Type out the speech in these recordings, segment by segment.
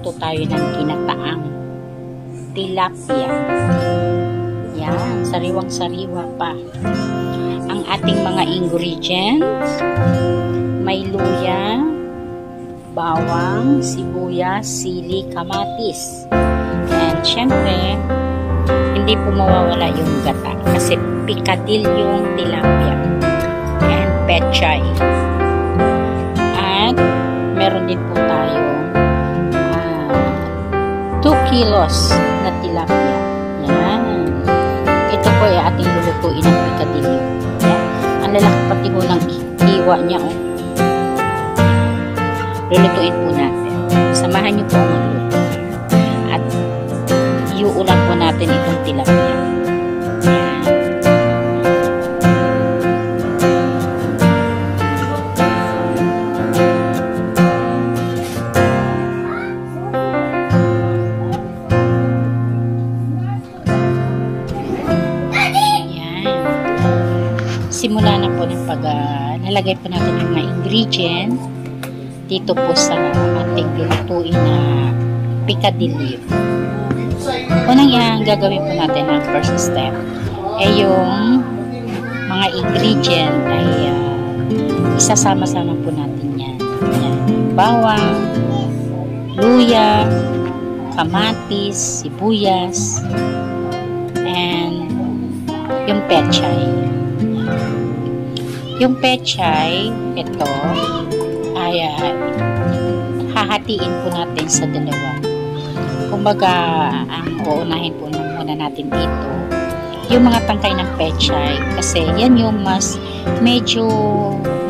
magluluto tayo ng ginataang tilapia. Yan, sariwang-sariwa pa. Ang ating mga ingredients, may luya, bawang, sibuyas, sili, kamatis. And syempre, hindi po mawawala yung gata kasi pikadil yung tilapia. And pechay. At meron din po tayo 2 kilos na tilapia. Yan. Ito po ay ating lulutuin ng pikadilyo. Yan. Ang lalaki pati po ng hiwa niya. Oh. Lulutuin po natin. Samahan niyo po ang magluto. At iuulan po natin itong tilapia. Yan. Simula na po ng nalagay po natin ng mga ingredients dito po sa ating lulutuin na pikadilyo. Unang gagawin po natin ang first step ay yung mga ingredient ay isasama-sama po natin yan. Bawang, luya, kamatis, sibuyas, and yung pechay. Yung pechay, ito, ay hahatiin po natin sa dalawa. Kumbaga, ang uunahin po muna natin dito, yung mga tangkay ng pechay, kasi yan yung mas medyo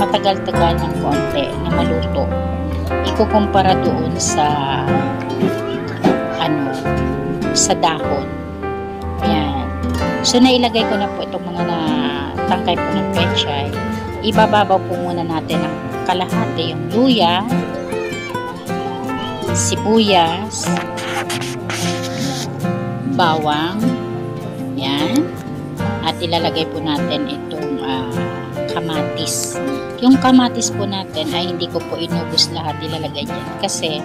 matagal-tagal ng konti na maluto. Ikukumpara doon sa sa dahon. Yan. So, nailagay ko na po itong mga tangkay po ng pechay. Ibababaw po muna natin ang kalahati, yung luya, sibuyas, bawang, yan, at ilalagay po natin itong kamatis. Yung kamatis po natin ay hindi ko po inubos lahat, ilalagay dyan kasi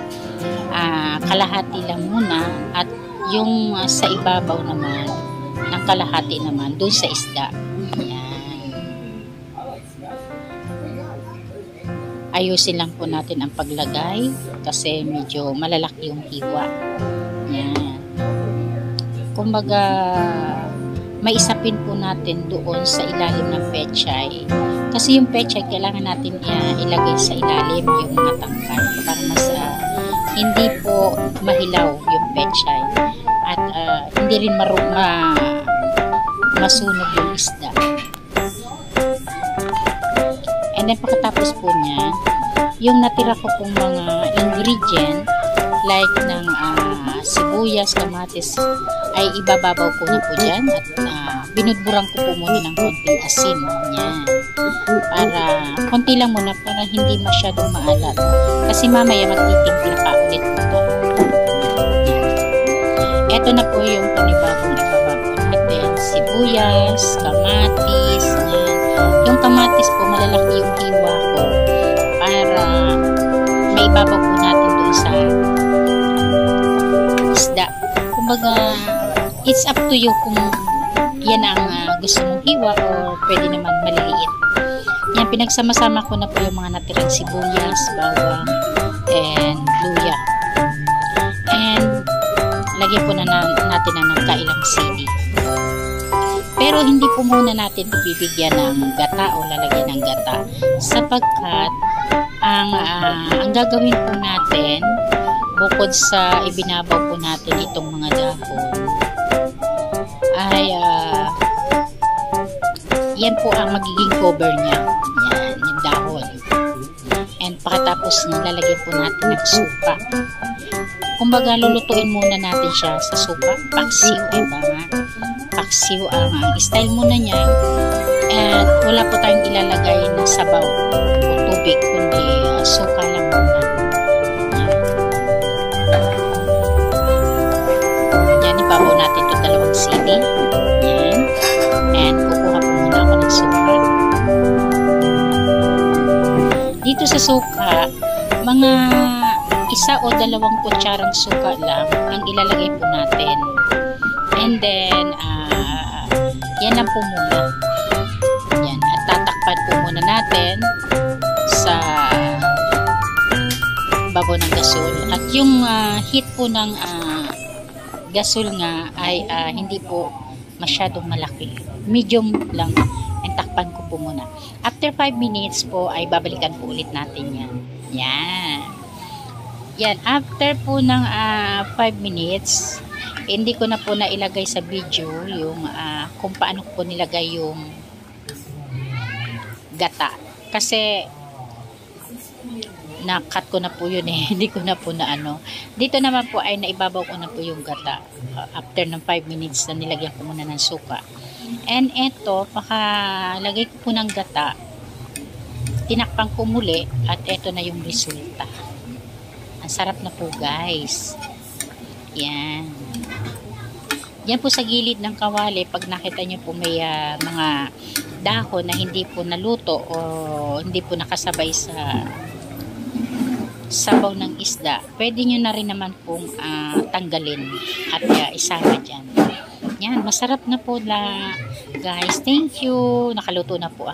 kalahati lang muna at yung sa ibabaw naman ng kalahati naman doon sa isda. Ayusin lang po natin ang paglagay kasi medyo malalaki yung hiwa. Yan. Kumbaga, maisapin po natin doon sa ilalim ng pechay. Kasi yung pechay, kailangan natin ilagay sa ilalim yung mga tangkay para mas hindi po mahilaw yung pechay at hindi rin masunog yung isda. And then pagkatapos po niya, yung natira ko pong mga ingredient like ng sibuyas, kamatis ay ibababaw ko na po dyan at binudburang ko po muna ng konting asin. Yan. Para konti lang muna para hindi masyadong maalat. Kasi mamaya magtitimpla pa ulit ito. Ito na po yung panibagong ibababaw natin. Sibuyas, kamatis, yan. Yung kamatis po, malalaki yung hiwa ko para may ibabaw po natin doon sa isda. Kumbaga, it's up to you kung yan ang gusto mong hiwa o pwede naman maliliit. Yan, pinagsama-sama ko na po yung mga natirang sibuyas, bawang, and luya. And lagyan po na natin ng kailang sili. Pero hindi po muna natin bibigyan ng gata o lalagyan ng gata sapagkat ang gagawin po natin bukod sa ibinabaw po natin itong mga dahon ay yan po ang magiging cover niya. Yan, yung dahon. And pagkatapos niya, lalagyan po natin ng suka. Kumbaga, lulutuin muna natin siya sa suka. Paksiw, paksiw ang style muna niya. At wala po tayong ilalagay na sabaw o tubig, kundi suka lang muna. Yan, ibabaw natin ito 2 sili. Yan. And kukuha po muna ako ng suka. Dito sa suka, mga 1 o 2 kutsarang suka lang ang ilalagay po natin. And then, yan lang po muna. Yan. At tatakpan po muna natin sa babaw ng gasol. At yung heat po ng gasol nga ay hindi po masyadong malaki. Medium lang. And takpan ko po muna. After 5 minutes po ay babalikan po ulit natin yan. Yan. Yan. After po ng 5 minutes, hindi ko na po nailagay sa video yung kung paano po nilagay yung gata. Kasi na-cut ko na po yun eh. Hindi ko na po na ano. Dito naman po ay naibabaw ko na po yung gata. After ng 5 minutes na nilagyan ko muna ng suka. And eto, pakalagay ko po ng gata. Tinakpan ko muli at eto na yung resulta. Ang sarap na po guys. Yan. Yan po sa gilid ng kawali, pag nakita nyo po may mga dahon na hindi po naluto o hindi po nakasabay sa sabaw ng isda, pwede nyo na rin naman pong tanggalin at isama dyan. Yan, masarap na po guys. Thank you. Nakaluto na po